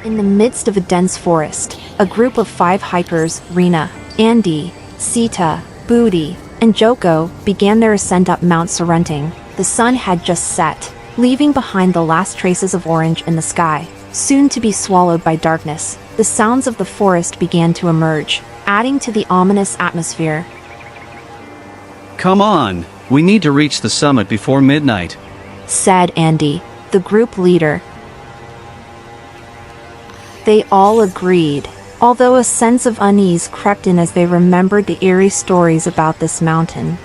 In the midst of a dense forest, a group of 5 hikers, Rina, Andy, Sita, Booty, and Joko, began their ascent up Mount Sorrenting. The sun had just set, leaving behind the last traces of orange in the sky, soon to be swallowed by darkness. The sounds of the forest began to emerge, adding to the ominous atmosphere. Come on, we need to reach the summit before midnight, said Andy, the group leader. They all agreed, although a sense of unease crept in as they remembered the eerie stories about this mountain.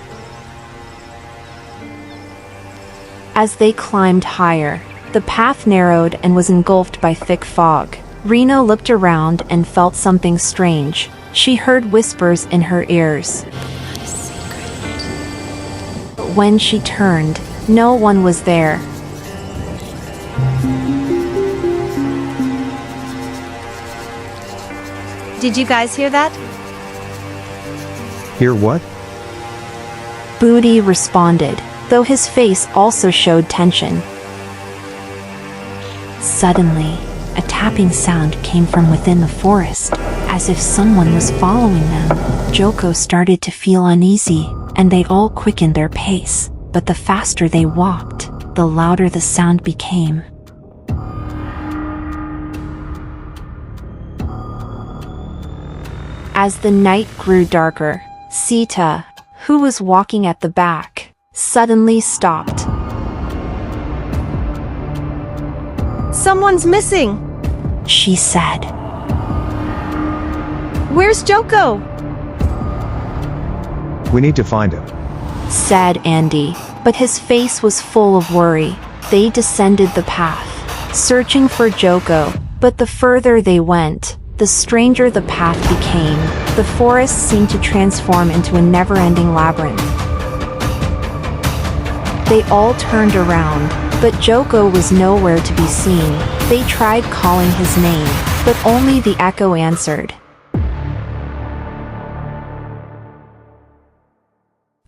As they climbed higher, the path narrowed and was engulfed by thick fog. Rena looked around and felt something strange. She heard whispers in her ears. But when she turned, no one was there. Did you guys hear that? Hear what? Booty responded, though his face also showed tension. Suddenly, a tapping sound came from within the forest, as if someone was following them. Joko started to feel uneasy, and they all quickened their pace, but the faster they walked, the louder the sound became. As the night grew darker, Sita, who was walking at the back, suddenly stopped. Someone's missing, she said. Where's Joko? We need to find him, said Andy, but his face was full of worry. They descended the path, searching for Joko, but the further they went, the stranger the path became. The forest seemed to transform into a never-ending labyrinth. They all turned around, but Joko was nowhere to be seen. They tried calling his name, but only the echo answered.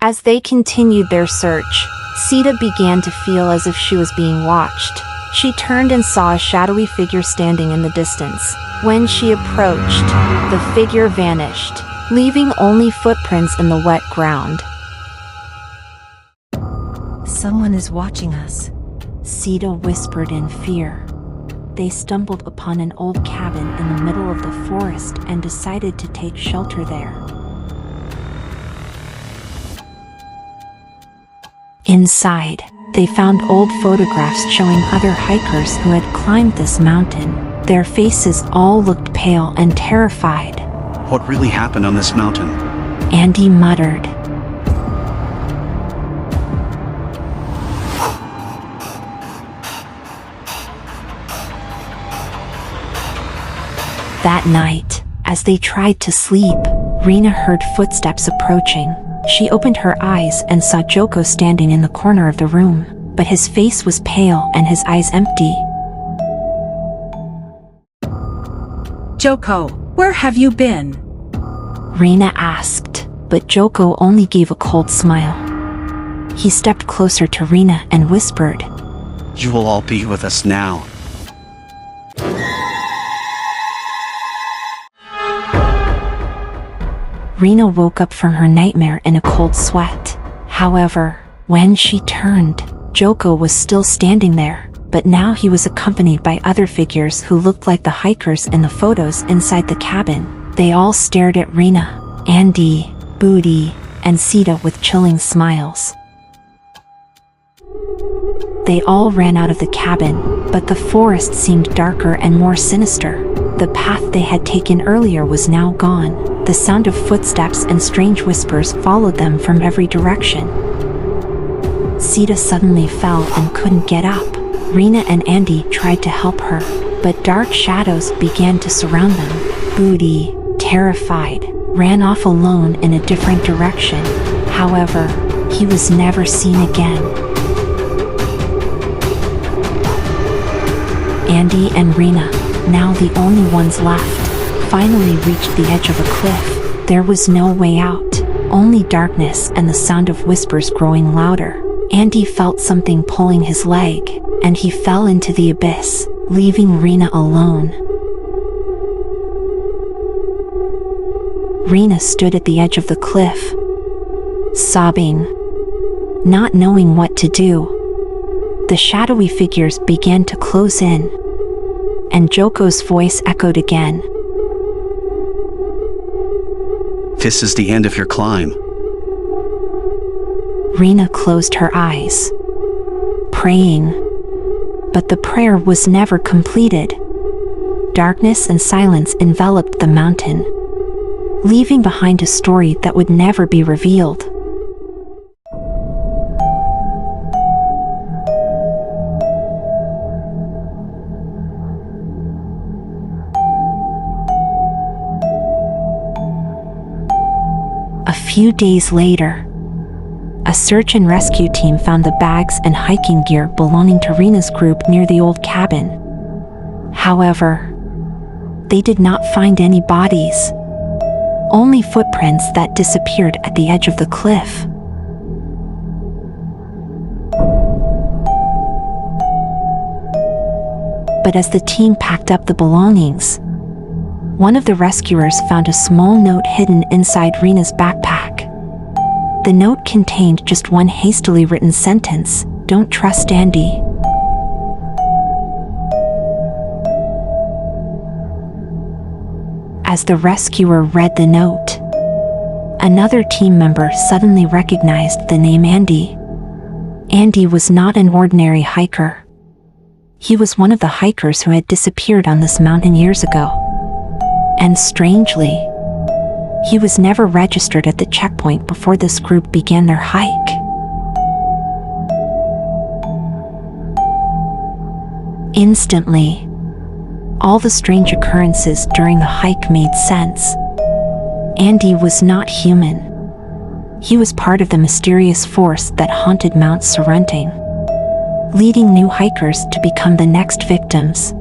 As they continued their search, Sita began to feel as if she was being watched. She turned and saw a shadowy figure standing in the distance. When she approached, the figure vanished, leaving only footprints in the wet ground. Someone is watching us, Sita whispered in fear. They stumbled upon an old cabin in the middle of the forest and decided to take shelter there. Inside, they found old photographs showing other hikers who had climbed this mountain. Their faces all looked pale and terrified. What really happened on this mountain? Andy muttered. That night, as they tried to sleep, Rena heard footsteps approaching. She opened her eyes and saw Joko standing in the corner of the room, but his face was pale and his eyes empty. Joko, where have you been? Rena asked, but Joko only gave a cold smile. He stepped closer to Rena and whispered, You will all be with us now. Rena woke up from her nightmare in a cold sweat. However, when she turned, Joko was still standing there, but now he was accompanied by other figures who looked like the hikers in the photos inside the cabin. They all stared at Rena, Andy, Booty, and Sita with chilling smiles. They all ran out of the cabin, but the forest seemed darker and more sinister. The path they had taken earlier was now gone. The sound of footsteps and strange whispers followed them from every direction. Sita suddenly fell and couldn't get up. Rena and Andy tried to help her, but dark shadows began to surround them. Booty, terrified, ran off alone in a different direction. However, he was never seen again. Andy and Rena, now the only ones left, finally reached the edge of a cliff. There was no way out, only darkness and the sound of whispers growing louder. Andy felt something pulling his leg, and he fell into the abyss, leaving Rena alone. Rena stood at the edge of the cliff, sobbing, not knowing what to do. The shadowy figures began to close in, and Joko's voice echoed again. This is the end of your climb. Rena closed her eyes, praying, but the prayer was never completed. Darkness and silence enveloped the mountain, leaving behind a story that would never be revealed. A few days later, a search and rescue team found the bags and hiking gear belonging to Rena's group near the old cabin. However, they did not find any bodies, only footprints that disappeared at the edge of the cliff. But as the team packed up the belongings, one of the rescuers found a small note hidden inside Rena's backpack. The note contained just one hastily written sentence: "Don't trust Andy." As the rescuer read the note, another team member suddenly recognized the name Andy. Andy was not an ordinary hiker. He was one of the hikers who had disappeared on this mountain years ago. And strangely, he was never registered at the checkpoint before this group began their hike. Instantly, all the strange occurrences during the hike made sense. Andy was not human. He was part of the mysterious force that haunted Mount Sorrenting, leading new hikers to become the next victims.